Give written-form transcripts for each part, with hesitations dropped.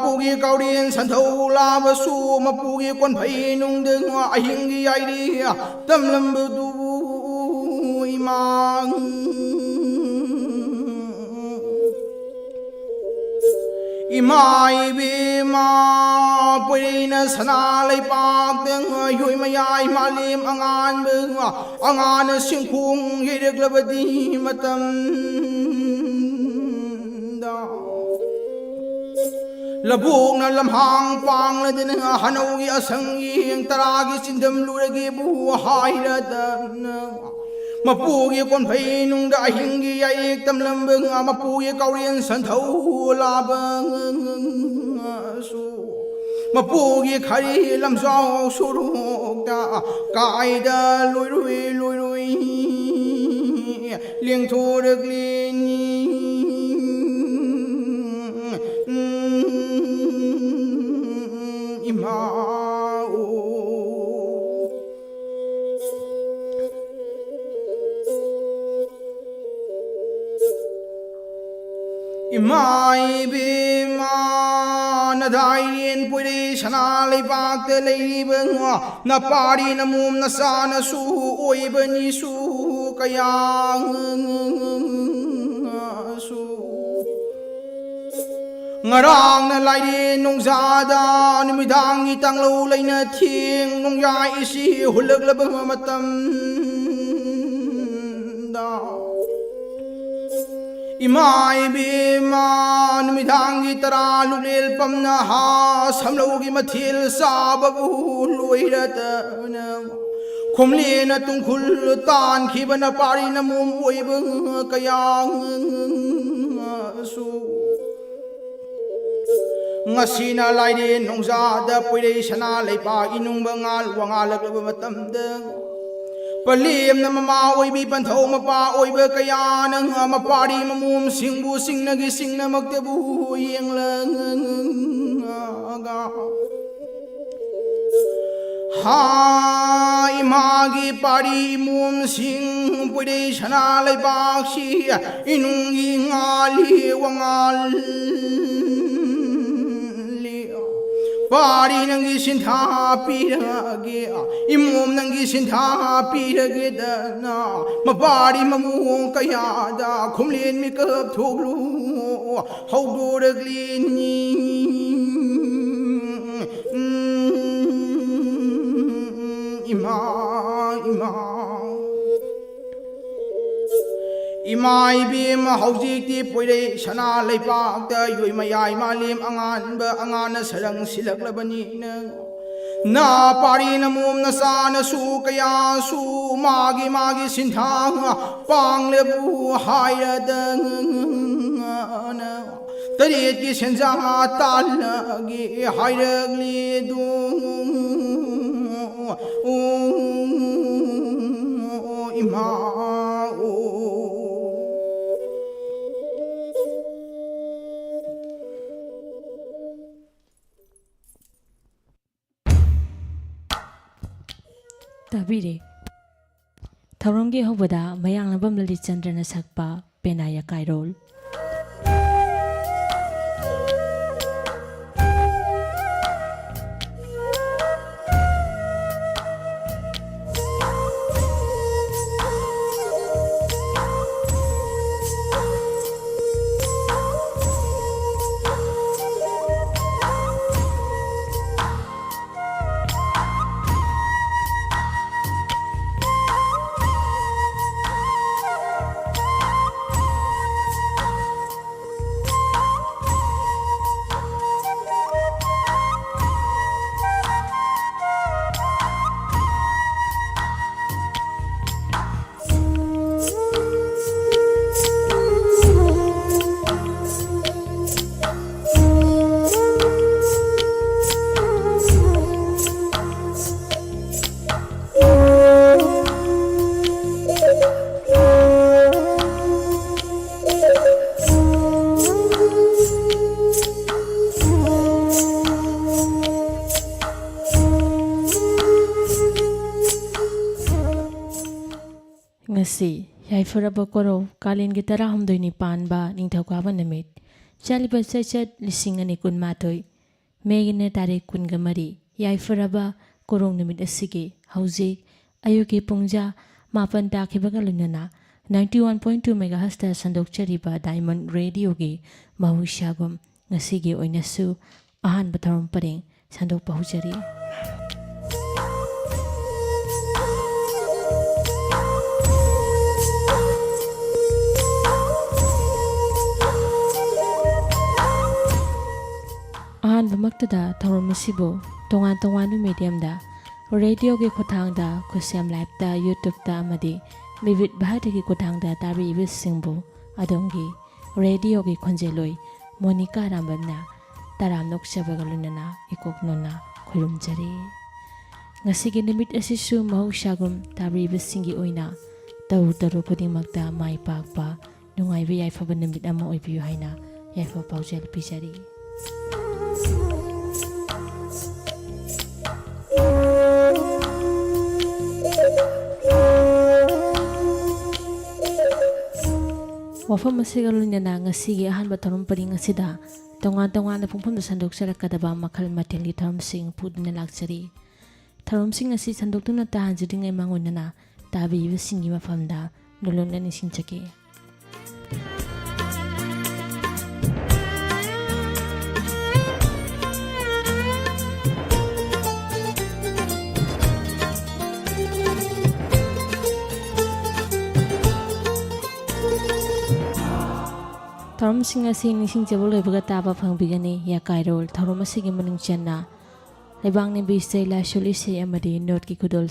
Pugi Kaudin Santo Lava Su Mapugi Quan Pai Nung Deng Ahingi Idea Tam Lambu Imang Imai Bima Purina Sanalai Pak Deng Yui Mayai Malim Angan Beng Angan Singkung Hirik Labadi Matam Labuk na lamhang pang na din hanawi asangi ang taragi sindam luragi buhay na dan Mapugi kon pay nung dahingi ay tamlambang mapugi kaurian santaw labang su Mapugi kari lamsaw suruk da kaida luy liang turag lini Imai Bima Nadayin Puri Sanalai Bakta Laibang Napari Namum Nasana Su Oibani Su Kayang Su Ngarang na lain nung zada Numidang itang lulay na ting Nung ya isi hulag labang matam Imai Bima Numidang itara lulil pam na ha Samlogi matil sababu luirata Kumli na tungkul tan Kiba na pari na mumuwi bang kayang su Ngasina lain nung zada pwede sana pa inung bangal wangalag laba matamdang Palim na mamaway bipantaw mapaoy ba kaya nang mapari mamum singbu sing nagising na magtabu yung lang Ha imagi pari mum sing pwede sana baksi inung ingali wangal Pari nangi sintha pirage imum nangi sintha pirage dana mapari mamuong kaya da kumlin mi kap thoglu hawduraglini Imai Bima Haujikti Pwede Sana Laipakta Yui Mayai Malim Angan Ba Angana Sarang Silak Labani Na Pari Namum Nasana Su Kaya Su Magi Sintang Pang Lebu Hayadang Tarit Ki Senza Talagi Hayragli Dung Tabire Thauronggi hobada mayang labam Lalit Chandrana sakpa Penaya Kairol Ngasi Yaifuraba Koro Kalin Gitara Humdoi Nipan Ba Ningthaukaban Namit ꯆꯥꯂꯤꯕ ꯆꯩꯆꯠ 2012 ꯃꯦꯒꯤꯅ ꯇꯥꯔꯤꯛ 23 ꯌꯥꯏꯐꯔꯕ ꯀꯣꯔꯣꯡ ꯅꯨꯃꯤꯠ ꯑꯁꯤꯒꯤ ꯍꯧꯖꯤꯛ ꯑꯌꯨꯛꯀꯤ ꯄꯨꯡꯖꯥ 7 ꯇꯥꯈꯤꯕꯒ ꯂꯣꯏꯅꯅ 91.2 ꯃꯦꯒꯥꯍꯔꯠꯖꯇ ꯁꯟꯗꯣꯛꯆꯔꯤꯕ diamond ꯔꯦꯗꯤꯑꯣꯒꯤ ꯃꯍꯧꯁꯥꯒꯨꯝ ꯉꯁꯤꯒꯤ ꯑꯣꯏꯅꯁꯨ ꯑꯍꯥꯟꯕ ꯊꯧꯔꯝ ꯄꯔꯦꯡ ꯁꯟꯗꯣꯛꯄ ꯍꯧꯖꯔꯤ꯫ ꯑꯍꯥꯟꯕꯃꯛꯇꯗ ꯊꯧꯔꯝ ꯑꯁꯤꯕꯨ ꯇꯣꯉꯥꯟ ꯇꯣꯉꯥꯟꯕ ꯃꯤꯗꯤꯌꯝꯗ ꯔꯦꯗꯤꯑꯣꯒꯤ ꯈꯨꯠꯊꯥꯡꯗ ꯈꯨꯠꯁꯦꯝ ꯂꯥꯏꯚꯇ ꯌꯨꯇ꯭ꯌꯨꯕꯇ ꯑꯃꯗꯤ ꯕꯤꯕꯤꯠ ꯚꯥꯔꯇꯤꯒꯤ ꯈꯨꯠꯊꯥꯡꯗ ꯇꯥꯕꯤꯔꯤꯕꯁꯤꯡꯕꯨ ꯑꯗꯣꯝꯒꯤ ꯔꯦꯗꯤꯑꯣꯒꯤ ꯈꯣꯟꯖꯦꯜꯂꯣꯏ ꯃꯣꯅꯤꯀꯥ ꯔꯥꯝꯕꯟꯅ ꯇꯔꯥꯝ ꯅꯣꯛꯆꯕꯒ ꯂꯣꯏꯅꯅ ꯏꯀꯣꯛꯅꯣꯟꯅ ꯈꯨꯔꯨꯝꯖꯔꯤ꯫ ꯉꯁꯤꯒꯤ ꯅꯨꯃꯤꯠ ꯑꯁꯤꯁꯨ ꯃꯍꯧꯁꯥꯒꯨꯝ ꯇꯥꯕꯤꯔꯤꯕꯁꯤꯡꯒꯤ ꯑꯣꯏꯅ ꯇꯧꯔꯨ ꯇꯧꯔꯨ ꯈꯨꯗꯤꯡꯃꯛꯇ ꯃꯥꯏ ꯄꯥꯛꯄ ꯅꯨꯡꯉꯥꯏꯕ ꯌꯥꯏꯐꯕ ꯅꯨꯃꯤꯠ ꯑꯃ ꯑꯣꯏꯕꯤꯌꯨ ꯍꯥꯏꯅ ꯌꯥꯏꯐ ꯄꯥꯎꯖꯦꯜ ꯄꯤꯖꯔꯤ꯫ ꯋꯥꯐꯝ ꯑꯁꯤꯒ ꯂꯣꯏꯅꯅ ꯉꯁꯤꯒꯤ ꯑꯍꯥꯟꯕ ꯊꯧꯔꯝ ꯄꯔꯤꯡ ꯑꯁꯤꯗ ꯇꯣꯉꯥꯟ ꯇꯣꯉꯥꯟꯕ ꯄꯨꯡꯐꯝꯗ ꯁꯟꯗꯣꯛꯆꯔꯛꯀꯗꯕ ꯃꯈꯜ ꯃꯊꯦꯜꯒꯤ ꯊꯧꯔꯝꯁꯤꯡ ꯄꯨꯗꯨꯅ ꯂꯥꯛꯆꯔꯤ꯫ ꯊꯧꯔꯝꯁꯤꯡ ꯑꯁꯤ ꯁꯟꯗꯣꯛꯇꯨꯅ ꯇꯥꯍꯟꯖꯔꯤꯉꯩ ꯃꯥꯡꯑꯣꯏꯅꯅ ꯇꯥꯕꯤꯔꯤꯕꯁꯤꯡꯒꯤ ꯃꯐꯝꯗ ꯅꯣꯂꯨꯛꯅ ꯅꯤꯡꯁꯤꯡꯖꯒꯦ꯫ ꯊꯧꯔꯝꯁꯤꯡ ꯑꯁꯤ ꯅꯤꯡꯁꯤꯡꯖꯕ ꯂꯣꯏꯕꯒ ꯇꯥꯕ ꯐꯪꯕꯤꯒꯅꯤ꯫ ꯌꯥꯀꯥꯏꯔꯣꯜ ꯊꯧꯔꯝ ꯑꯁꯤꯒꯤ ꯃꯅꯨꯡ ꯆꯟꯅ ꯂꯩꯕꯥꯛꯅꯤꯡꯕꯤ ꯏꯁꯩ ꯂꯥꯏꯁꯣꯜ ꯏꯁꯩ ꯑꯃꯗꯤ ꯅꯣꯠꯀꯤ ꯈꯨꯗꯣꯜ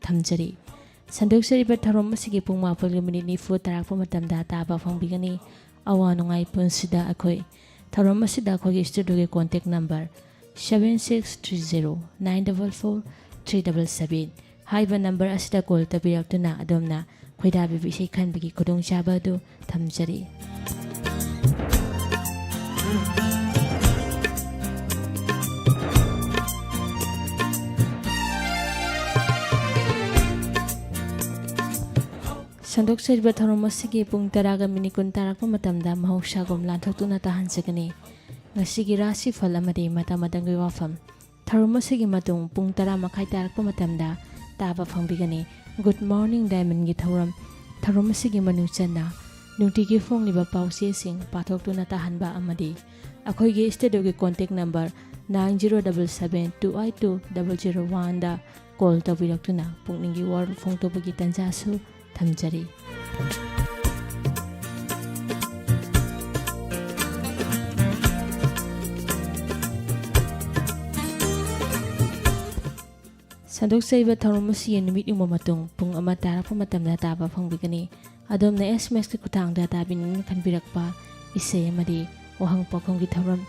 ꯊꯝꯖꯔꯤ꯫ ꯁꯟꯗꯣꯛꯆꯔꯤꯕ ꯊꯧꯔꯝ ꯑꯁꯤꯒꯤ ꯄꯨꯡ 4:40 ꯇꯥꯔꯛꯄ ꯃꯇꯝꯗ ꯇꯥꯕ ꯐꯪꯕꯤꯒꯅꯤ꯫ ꯑꯋꯥ ꯅꯨꯡꯉꯥꯏ ꯄꯨꯟꯁꯤꯗ ꯑꯩꯈꯣꯏ ꯊꯧꯔꯝ ꯑꯁꯤꯗ ꯑꯩꯈꯣꯏꯒꯤ ꯁ꯭ꯇꯨꯗꯤꯑꯣꯒꯤ ꯀꯣꯟꯇꯦꯛ ꯅꯝꯕꯔ 7630-944-377 ꯍꯥꯏꯕ ꯅꯝꯕꯔ ꯑꯁꯤꯗ ꯀꯣꯜ ꯇꯧꯕꯤꯔꯛꯇꯨꯅ ꯑꯗꯣꯝꯅ ꯈꯣꯏꯗꯥꯕꯤꯕ ꯏꯁꯩ ꯈꯟꯕꯒꯤ ꯈꯨꯗꯣꯡꯆꯥꯕ ꯑꯗꯨ ꯊꯝꯖꯔꯤ꯫ ꯁꯟꯗꯣꯛꯆꯔꯤꯕ ꯊꯧꯔꯝ ꯑꯁꯤꯒꯤ ꯄꯨꯡ 10:20 ꯇꯥꯔꯛꯄ ꯃꯇꯝꯗ ꯃꯍꯧꯁꯥꯒꯨꯝ ꯂꯥꯟꯊꯣꯛꯇꯨꯅ ꯇꯥꯍꯟꯖꯒꯅꯤ꯫ ꯉꯁꯤꯒꯤ ꯔꯥꯁꯤꯐꯜ ꯑꯃꯗꯤ ꯃꯇꯝ ꯃꯇꯝꯒꯤ ꯋꯥꯐꯝ ꯊꯧꯔꯝ ꯑꯁꯤꯒꯤ ꯃꯇꯨꯡ ꯄꯨꯡ 10:30 ꯇꯥꯔꯛꯄ ꯃꯇꯝꯗ ꯇꯥꯕ ꯐꯪꯕꯤꯒꯅꯤ꯫ ꯒꯨꯗ ꯃꯣꯔꯅꯤꯡ ꯗꯥꯏꯃꯟꯒꯤ ꯊꯧꯔꯝ ꯑꯁꯤꯒꯤ ꯃꯅꯨꯡ ꯆꯟꯅ ꯅꯨꯡꯇꯤꯒꯤ ꯐꯣꯡꯂꯤꯕ ꯄꯥꯎꯆꯦꯁꯤꯡ ꯄꯥꯊꯣꯛꯇꯨꯅ ꯇꯥꯍꯟꯕ ꯑꯃꯗꯤ ꯑꯩꯈꯣꯏꯒꯤ ꯁ꯭ꯇꯨꯗꯤꯑꯣꯒꯤ ꯀꯣꯟꯇꯦꯛ ꯅꯝꯕꯔ 9077282001ꯗ ꯀꯣꯜ ꯇꯧꯕꯤꯔꯛꯇꯨꯅ ꯄꯨꯛꯅꯤꯡꯒꯤ ꯋꯥꯔꯣꯜ ꯐꯣꯡꯗꯣꯛꯄꯒꯤ ꯇꯥꯟꯖꯥꯁꯨ ꯊꯝꯖꯔꯤ꯫ ꯁꯟꯗꯣꯛꯆꯔꯤꯕ ꯊꯧꯔꯝ ꯑꯁꯤ ꯅꯨꯃꯤꯠ ꯌꯨꯡꯕ ꯃꯇꯨꯡ ꯄꯨꯡ 1 ꯇꯥꯔꯛꯄ ꯃꯇꯝꯗ ꯇꯥꯕ ꯐꯪꯕꯤꯒꯅꯤ꯫ ꯑꯗꯣꯝꯅ SMSꯀꯤ ꯈꯨꯠꯊꯥꯡꯗ ꯇꯥꯕꯤꯅꯤꯡꯅ ꯈꯟꯕꯤꯔꯛꯄ ꯏꯁꯩ ꯑꯃꯗꯤ ꯋꯥꯍꯪ ꯄꯥꯎꯈꯨꯝꯒꯤ ꯊꯧꯔꯝ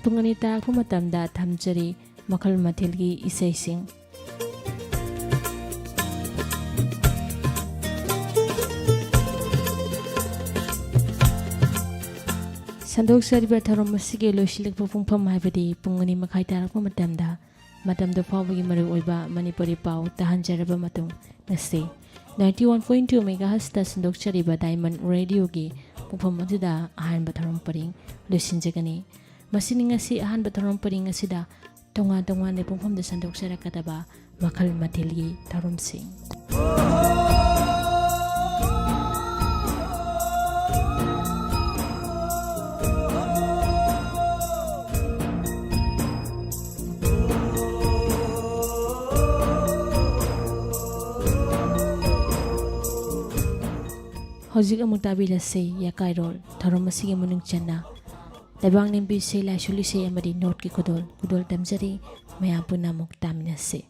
ꯄꯨꯡ 2 ꯇꯥꯔꯛꯄ ꯃꯇꯝꯗ ꯊꯝꯖꯔꯤ ꯃꯈꯜ ꯃꯊꯦꯜꯒꯤ ꯏꯁꯩꯁꯤꯡ꯫ ꯁꯟꯗꯣꯛꯆꯔꯤꯕ ꯊꯧꯔꯝ ꯑꯁꯤꯒꯤ ꯂꯣꯏꯁꯤꯜꯂꯛꯄ ꯄꯨꯡꯐꯝ ꯍꯥꯏꯕꯗꯤ ꯄꯨꯡ 2:30 ꯇꯥꯔꯛꯄ ꯃꯇꯝꯗ ꯃꯇꯝꯗ ꯐꯥꯎꯕꯒꯤ ꯃꯔꯨꯑꯣꯏꯕ ꯃꯅꯤꯄꯨꯔꯤ ꯄꯥꯎ ꯇꯥꯍꯟꯖꯔꯕ ꯃꯇꯨꯡ ꯉꯁꯤ 91.2 ꯃꯦꯒꯥꯍꯔꯠꯖꯇ ꯁꯟꯗꯣꯛꯆꯔꯤꯕ ꯗꯥꯏꯃꯟ ꯔꯦꯗꯤꯑꯣꯒꯤ ꯄꯨꯡꯐꯝ ꯑꯗꯨꯗ ꯑꯍꯥꯟꯕ ꯊꯧꯔꯝ ꯄꯔꯤꯡ ꯂꯣꯏꯁꯤꯟꯖꯒꯅꯤ꯫ ꯃꯁꯤꯅꯤ ꯉꯁꯤ ꯑꯍꯥꯟꯕ ꯊꯧꯔꯝ ꯄꯔꯤꯡ ꯑꯁꯤꯗ ꯇꯣꯉꯥꯟ ꯇꯣꯉꯥꯟꯕ ꯄꯨꯡꯐꯝꯗ ꯁꯟꯗꯣꯛꯆꯔꯛꯀꯗꯕ ꯃꯈꯜ ꯃꯊꯦꯜꯒꯤ ꯊꯧꯔꯝꯁꯤꯡ꯫ ꯍꯧꯖꯤꯛ ꯑꯃꯨꯛ ꯇꯥꯕꯤꯔꯁꯤ ꯌꯥꯀꯥꯏꯔꯣꯜ ꯊꯧꯔꯝ ꯑꯁꯤꯒꯤ ꯃꯅꯨꯡ ꯆꯟꯅ ꯂꯩꯕꯥꯛꯅꯤꯡꯕꯤ ꯏꯁꯩ ꯂꯥꯏꯁꯣꯜ ꯏꯁꯩ ꯑꯃꯗꯤ ꯅꯣꯠꯀꯤ ꯈꯨꯗꯣꯜ ꯇꯝꯖꯔꯤ꯫ ꯃꯌꯥꯝ ꯄꯨꯟꯅ ꯑꯃꯨꯛ ꯇꯥꯃꯤꯟꯅꯁꯤ꯫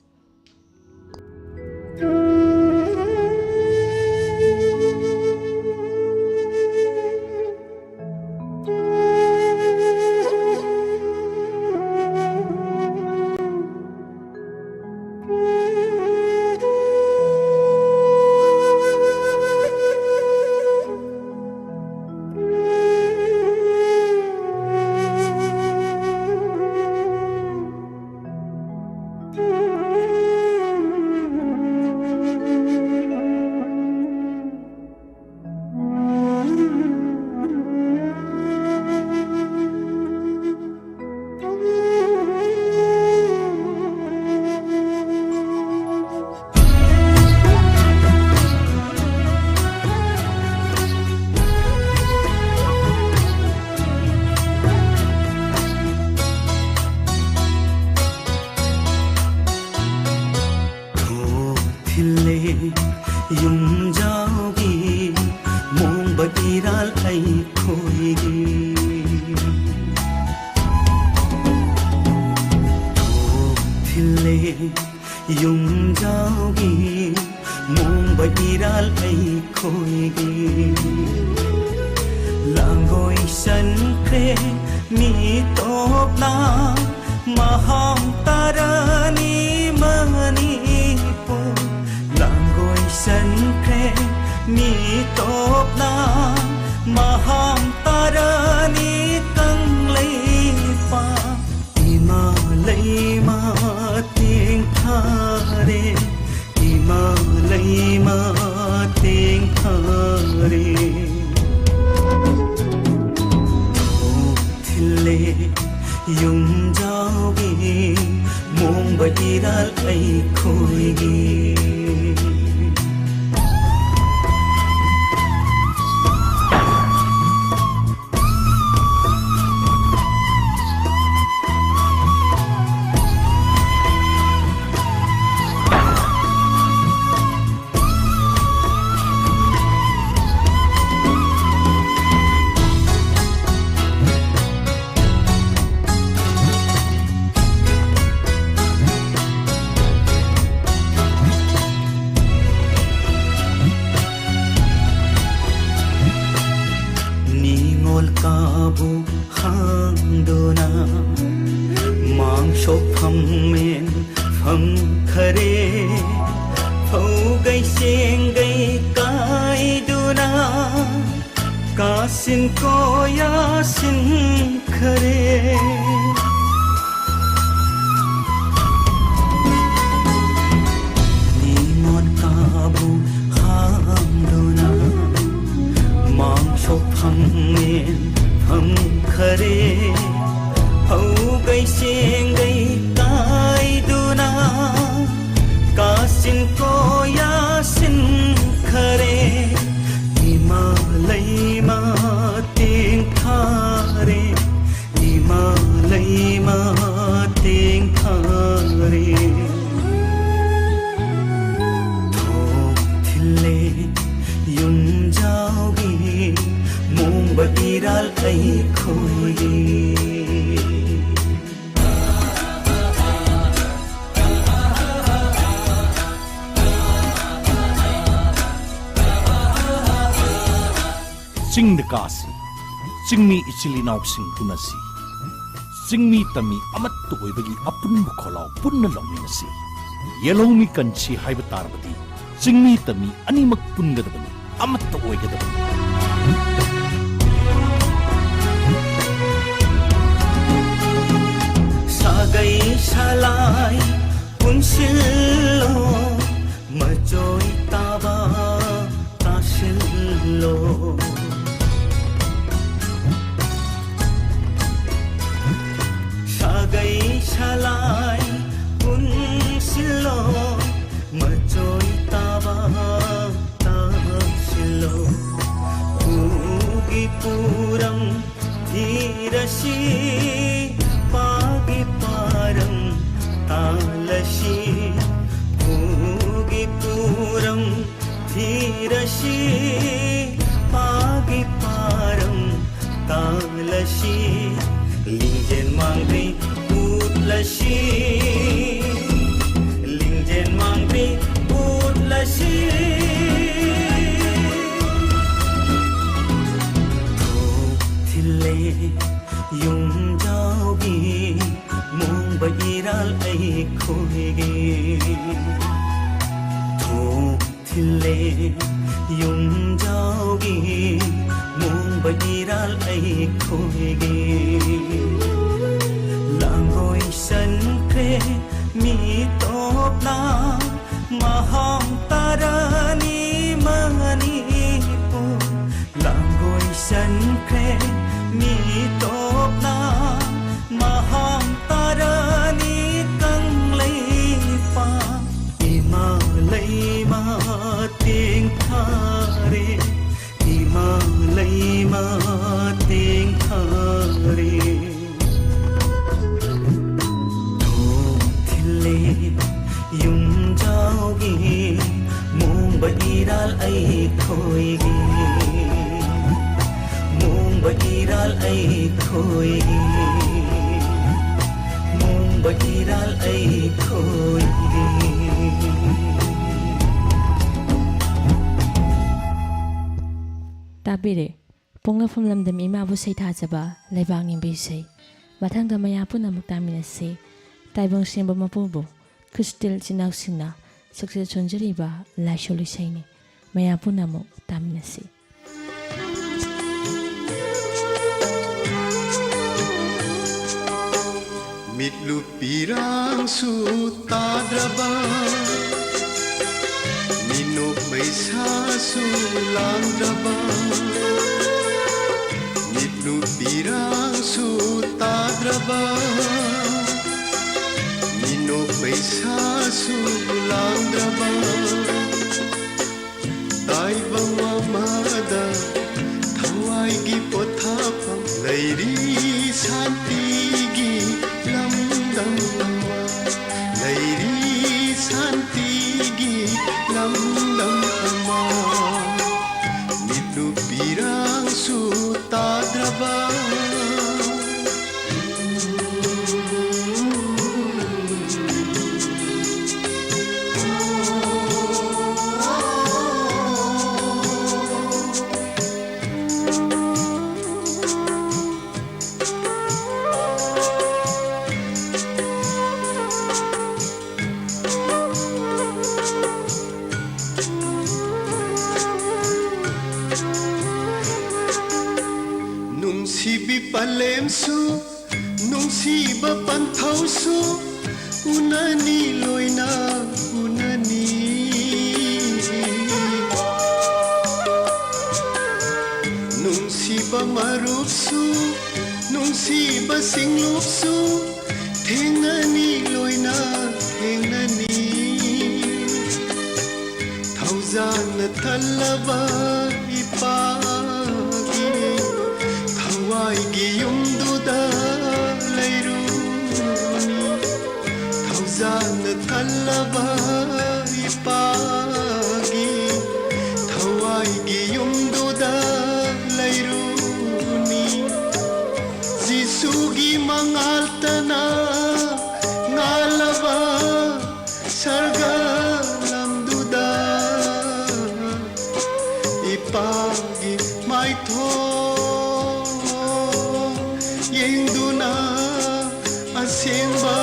yung jaugi mong batiral ay koigi thile yung jaugi mong batiral ay koigi langoy san kre mi top na maham tarani mani po langoy san kre mi top na maham tarani kang lay pa ima lay ma ting thare ima lay ma ting thare yung jaugi mong batiral ay koigi kabu hangdona mang shop pham men pham khare phau gai seng gai kai duna ka sin ko ya sin khare ni mon kabu hangdona mang shop pham men pham khare phau gai seng gai kai duna ka sin ko ya sin khare himalay ma ting thare himalay ma ting thare thok thile yung jaugi mong batiral ay koigi Sing Kasi, Singmi Ichilinaw Sing Punasi, Singmi Tami Amattu Oibagi Apun Mukholaw Punna Longminasi, Yellow Mi Kanchi Haibatarbadi, Singmi Tami Ani Magpungadabani, Amattu Oigadabani. Sagay salay punsillo majoy taba tasillo Sagay salay punsillo majoy taba tasillo Ugi puram dhirasi pagi param talashi Ugi puram dhirasi pagi param talashi Lingjen mangri utlashi Lingjen mangri utlashi Thile yung jaugi mong batiral ay koigi thok thile yung jaugi mong batiral ay koigi langoy san kre mi top na maham tarani mani po langoy san kre mi top na maham tarani kang lay pa himalay ma ting thare himalay ma ting thare ताबीरे पोंगफम लमदम इमाबु सैथाजबा Lebang निबिसै मथांदा मया पुनमुक तामिनसे ताइबंग Simba मपुबु crystal चिनाउसिंगना success सोंजरिबा लाइसोलिसैनि मया पुनमुक तामिनसे Mitlu pirang su tadraba Minuk maisa su landraba Mitlu pirang su tadraba Minuk maisa su landraba Taibang mamada Thawai gi pothapam Lairi santi gi lamdam ama Lairi santi gi lamdam ama Mitlu pirang su tadraba Nungsibi palem su Nungsiba panthau su Unani loina unani Nungsiba marup su Nungsiba singlup su Thengani loina thengani Thauzan thalaba ipagi Thawai gi yumduda lairuni Thauzan thalaba ipagi Thawai gi yumduda lairuni Jisu gi mangaltana ngalaba sarga lamduda ipagi maitho yengduna asengba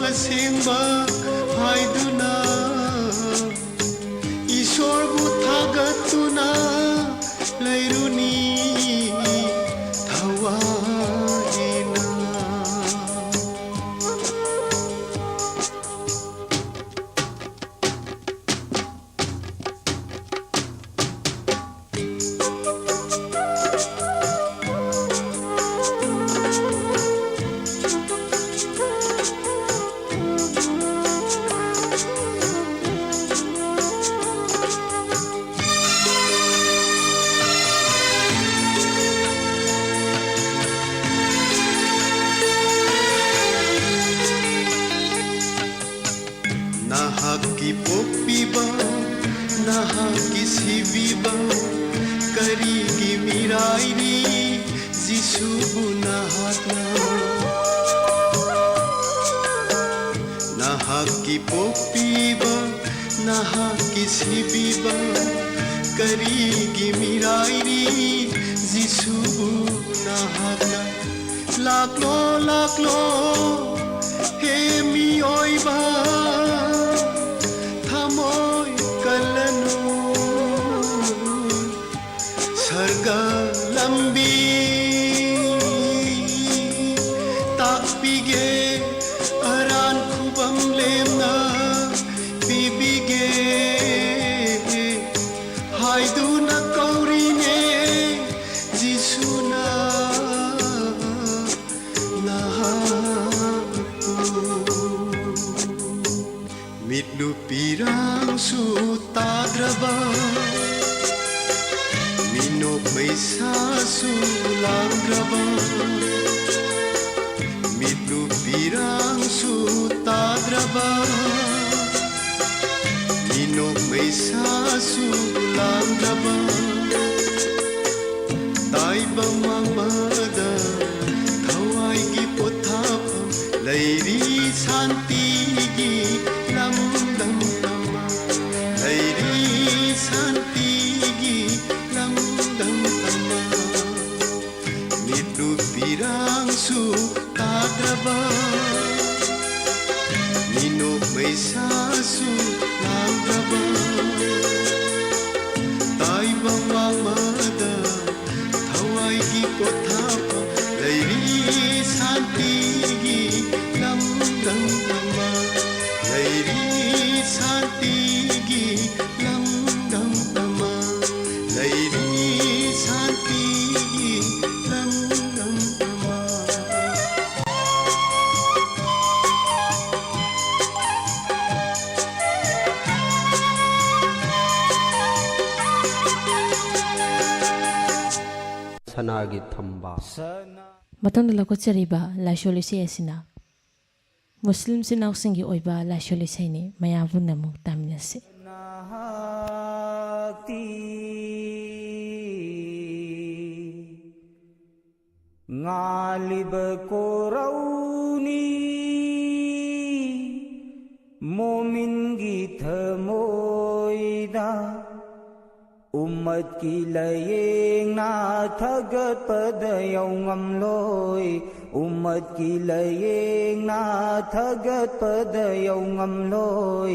asengba haiduna ishorbu thagatuna lairuni thawaina Nahaki popiba, nahaki sibiba, karigi mirairi, Jisubu nahatna. Nahaki popiba, nahaki sibiba, karigi mirairi, Jisubu nahatna. Laklo laklo, he mi oiba. Thamoy kalanu sarga lambi takpige aran khubam lemna pibige haiduna kaurine jisuna Mitlu pirang su tadraba Minok maisa su landraba Mitlu pirang su tadraba Minok maisa su landraba Taibang mamada Thawai gi pothapam Lairi santi gi lamdam ama Lairi santi gi lamdam ama पैसासु लांगबा ताइबा वांगमादा थवाइगी पोथापा लैरी शांतिगी लमदम अमा लैरी शांतिगी लमदम अमा लैरी शांतिगी लमदम अमा सनागी थंबा मतंग लकोचरीबा लाइसोलिसी एसिना मुस्लिम सिनाउसिंगी ओइबा लाइसोलिसैनी मयाबु नमु तामिनसे ngalib korauni momin gi thamoida ummat ki layeng na thagat padayaw ngamloy ummat ki layeng na thagat padayaw ngamloy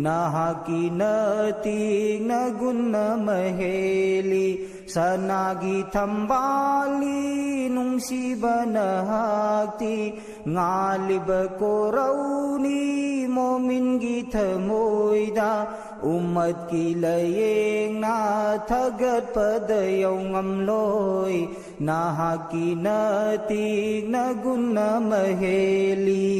nahakinating na gunna maheli sanagi thambali nung siba nahakti ngalib korauni momin gi thamoida ummat ki layeng na thagat padayaw ngamloy nahakinating na gunna maheli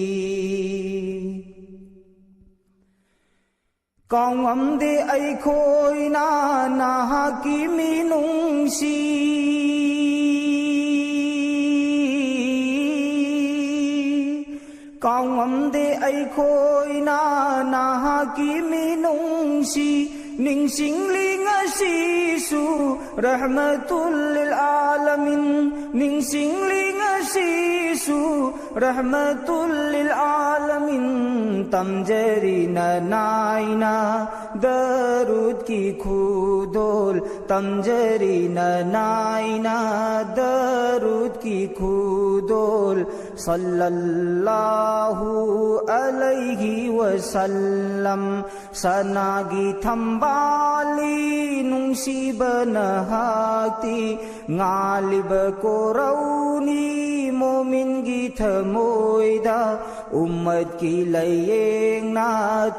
Kong amde ay ko'y nahakimi si Kong amde ay ko'y nahakimi si Ning singling asisu rahmatul lil alamin Ning singling asisu rahmatul lil alamin Tamjari na naina darud ki khudol Tamjari na naina darud ki khudol Sallallahu alaihi wasallam Sanagi thambali nung siba nahakti Ngalib korauni momin gi thamoida ummat ki layeng na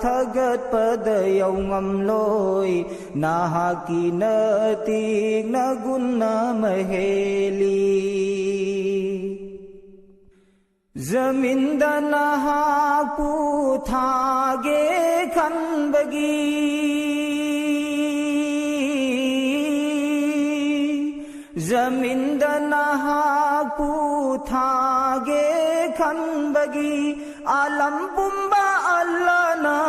thagat padayaw ngamloy nahakinating na gunna maheli Zaminda nahaku thage khanbagi Zaminda nahaku thage khanbagi alam pumba allana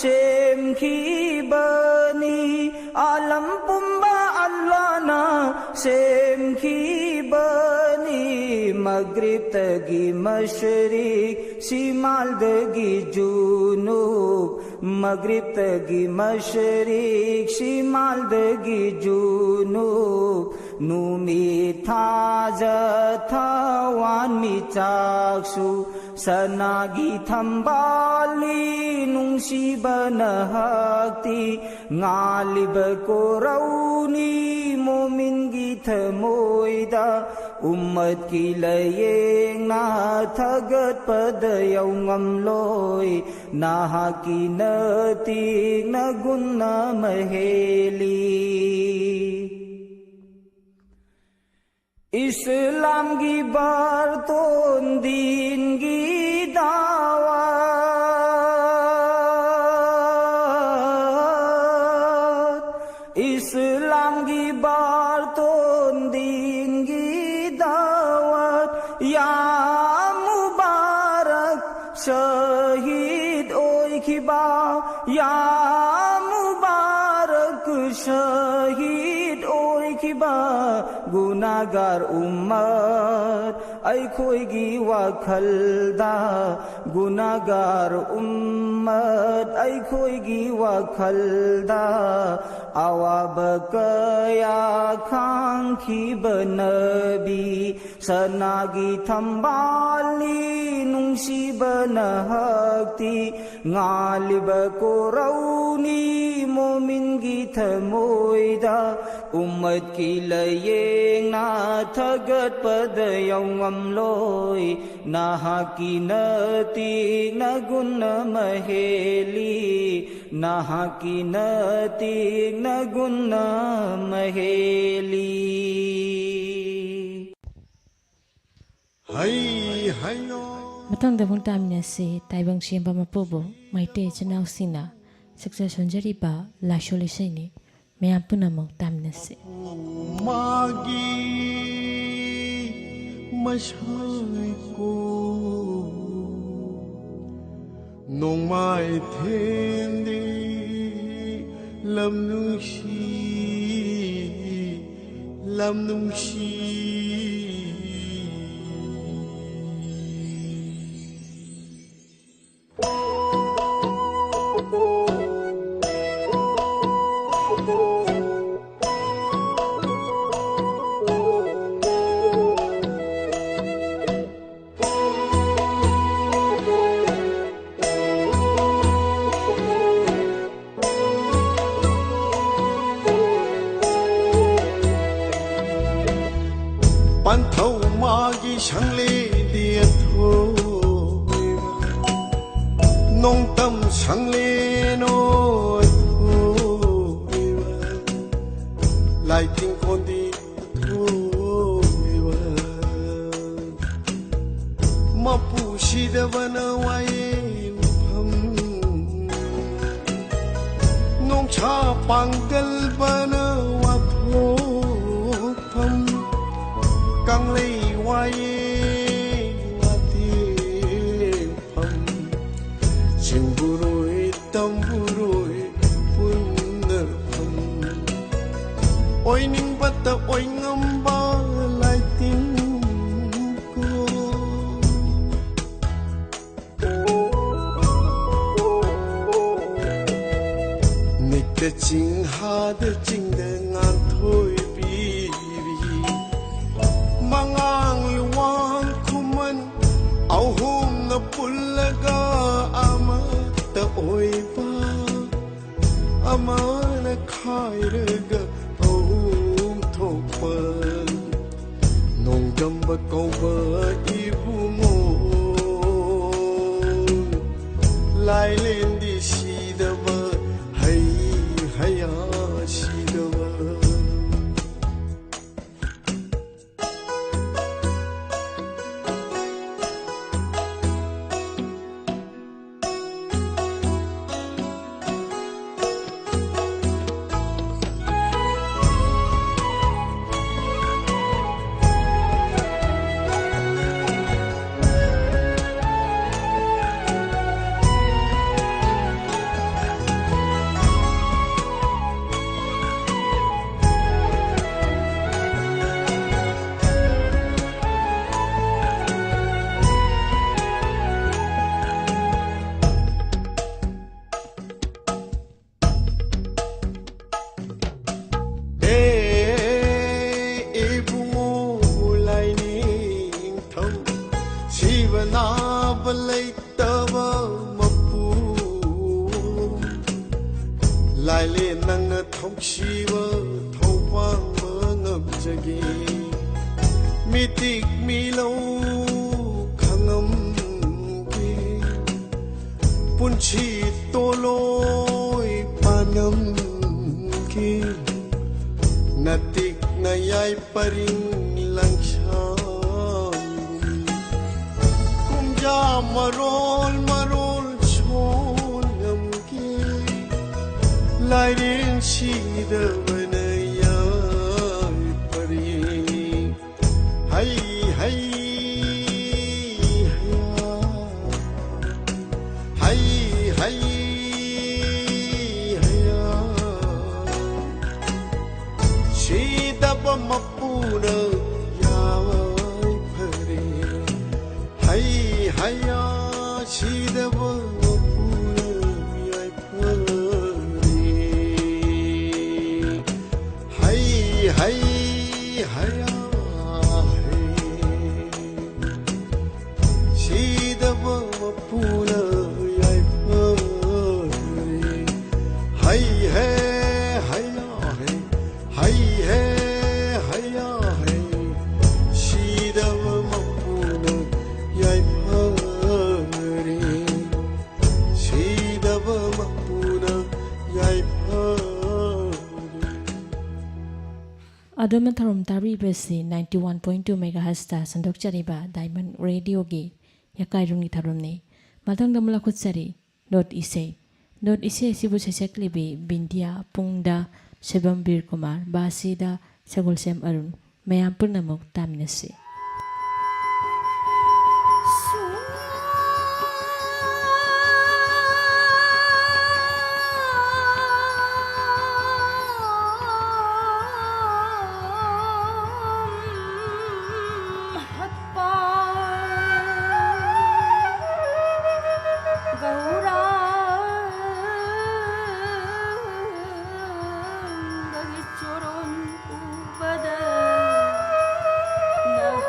sem khibani alam pumba allana sem khibani maghrib tagi mashriq simal dagi junub maghrib tagi mashriq simal dagi junub numi thaja thawan mi chaksu sanagi thambali nung siba nahakti ngalib korauni momin gi thamoida ummat ki layeng na thagat padayaw ngamloy nahakinating na gunna maheli Islam gi barton din gi dawat Islam gi barton din gi dawat ya mubarak shahid oy khiba ya mubarak shahid oy khiba gunagar ummat ay khoi gi wakhalda gunagar ummat ay khoi gi wakhalda awab kaya khang khibanabi sanagi thambali nungsibana hakti ngaliba korauni momin gi thamoida ummat ki layeng na thagat padayong amloy na hakinati na gunna maheli na hakinati na gunna maheli hay hay yo Matang da bung tam na si taibang siyem ba mapubo may te chanaw sina succession jari ba la shole sai ni mayam punamong tam na si magi mashay ko nong mai thêm đi lâm nung si ban thâu magi sang lê địa thôi nông tâm sang lê nôi thôi lại tình con đi thôi mà pu si da vana wai pham nông cha pangal vana wa tho pham căng lì quay hoa tiên phẩm chừng bu rồi tâm bu rồi buồn nở phẩm ôi ninh bắt ta ôi ngâm ba lại tiếng cô nịch ta chinh ha ta chinh ta ngàn thôi mangang luwang kuman au hum na pulaga ama ta oi ba ama na khai raga au thok pa nong gam ba ko ba i bu mo lai len di si da ba hay haya si da ba lại lên năng thông chi vơ thâu quang mơ ngập jagi mi tik mi lâu khang âm ki pun chi to loi panam ki na tik na yai paring lang sham kum ja marol chon ngam ki lai đến chi da vana ya pari hay hay hay hay chi da ba mapuna ya pari hay hay chi da ba mapuna ya pari ꯑꯗꯣꯝꯅ ꯊꯧꯔꯝ ꯇꯥꯕꯤꯕꯁꯤ 91.2 ꯃꯦꯒꯥꯍꯔꯁꯇ ꯁꯟꯗꯣꯛꯆꯔꯤꯕ diamond ꯔꯦꯗꯤꯑꯣꯒꯤ ꯌꯀꯥꯏꯔꯨꯝꯒꯤ ꯊꯧꯔꯝꯅꯤ ꯃꯊꯪꯗ ꯑꯃꯨꯛ ꯂꯧꯈꯠꯆꯔꯤ not ꯏꯁꯩ ꯑꯁꯤꯕꯨ ꯁꯩꯁꯛꯂꯤꯕꯤ ꯕꯤꯟꯗꯤꯌꯥ ꯄꯨꯡꯗ ꯁꯣꯏꯕꯝ ꯕꯤꯔ ꯀꯨꯃꯥꯔ ꯕꯥꯁꯤꯗ ꯁꯒꯣꯜꯁꯦꯝ ꯑꯔꯨꯟ ꯃꯌꯥꯝ ꯄꯨꯝꯅꯃꯛ ꯇꯥꯃꯤꯟꯅꯁꯤ Now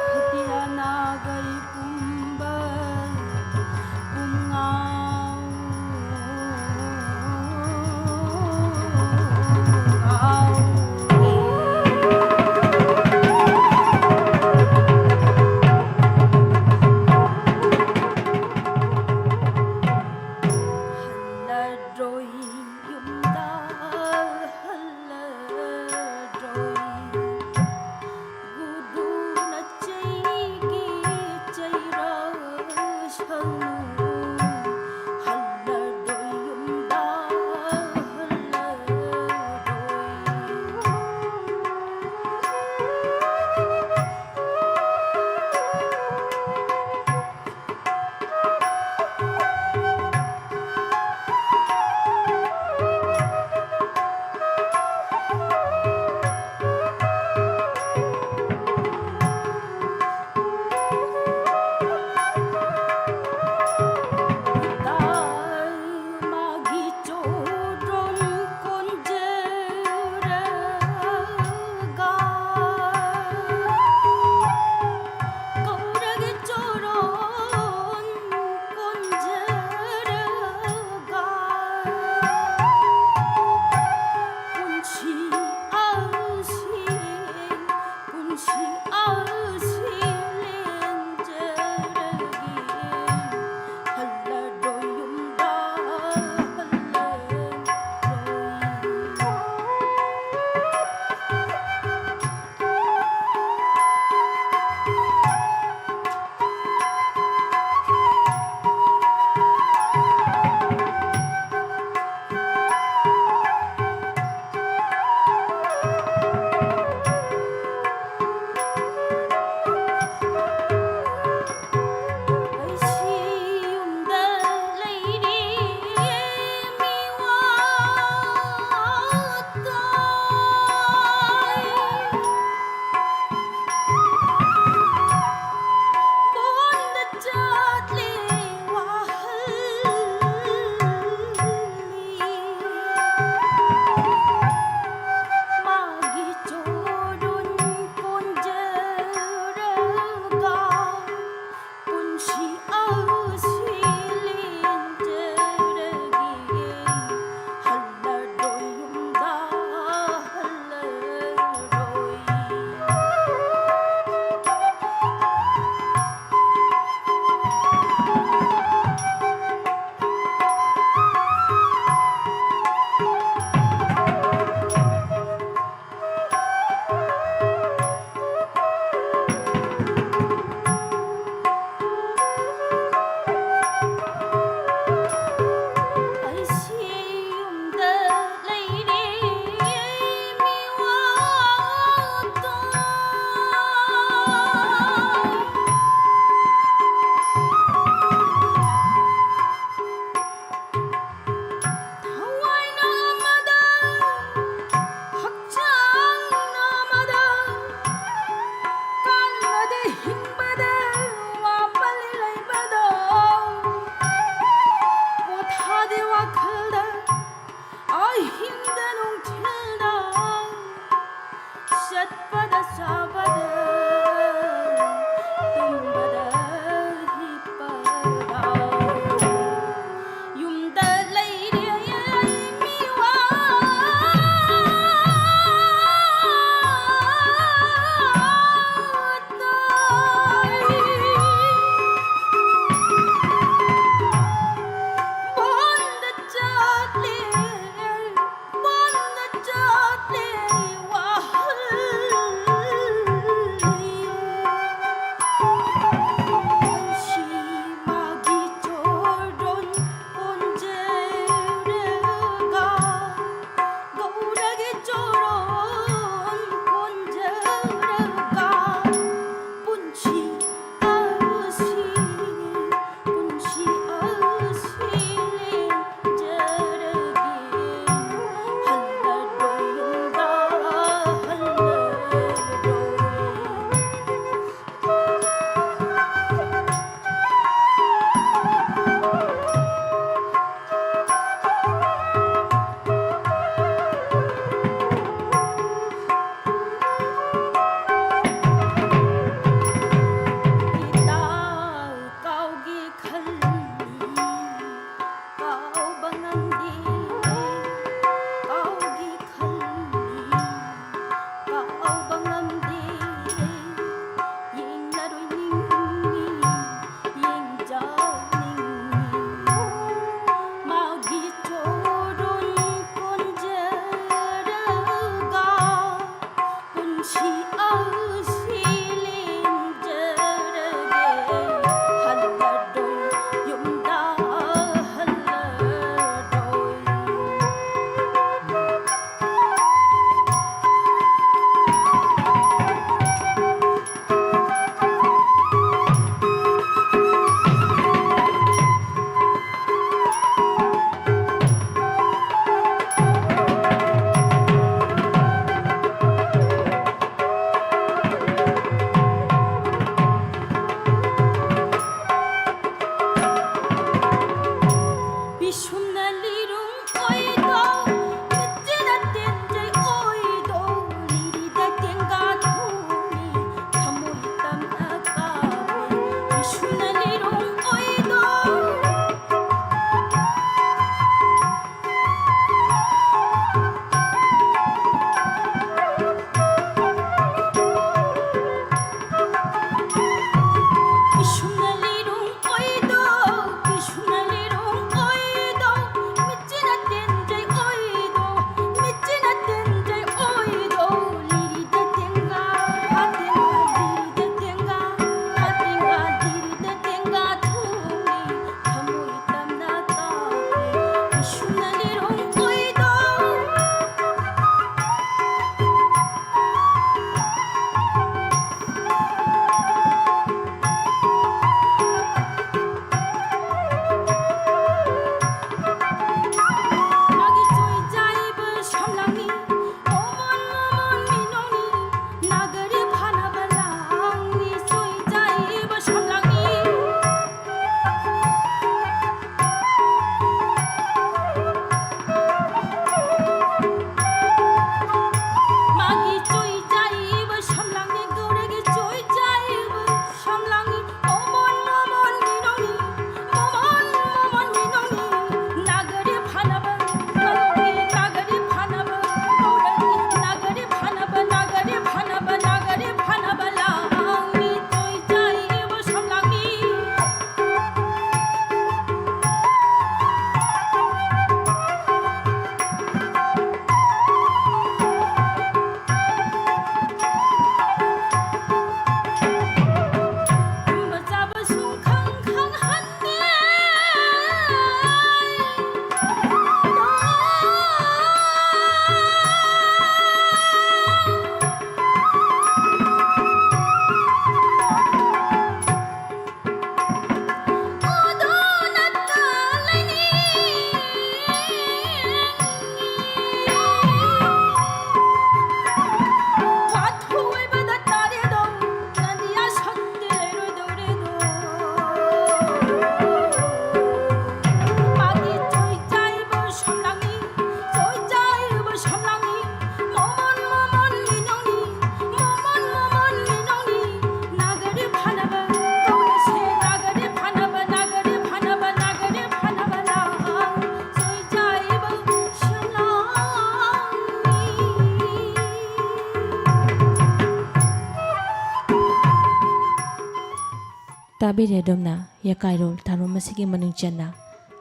Tabire domna yakairol tharom masigi manung channa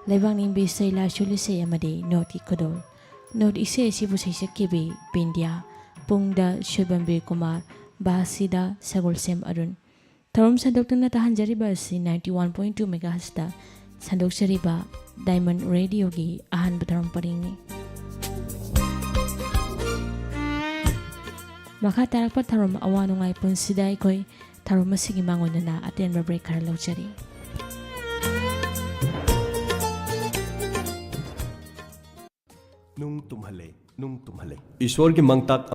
leibang ning bi seila shuli se amade noti kodol not ise sibu seisaki bi pindia pungda shubambe kumar basida sagolsem arun tharom sandokna tahanjari ba si 91.2 megahertz da sandokchari ba diamond radio gi ahan batharom paringi makha tarakpa tharom awanungai punsida ikoi tharom masigi mangonana aten break khar lauchari nung tumhale ईश्वर की मंगता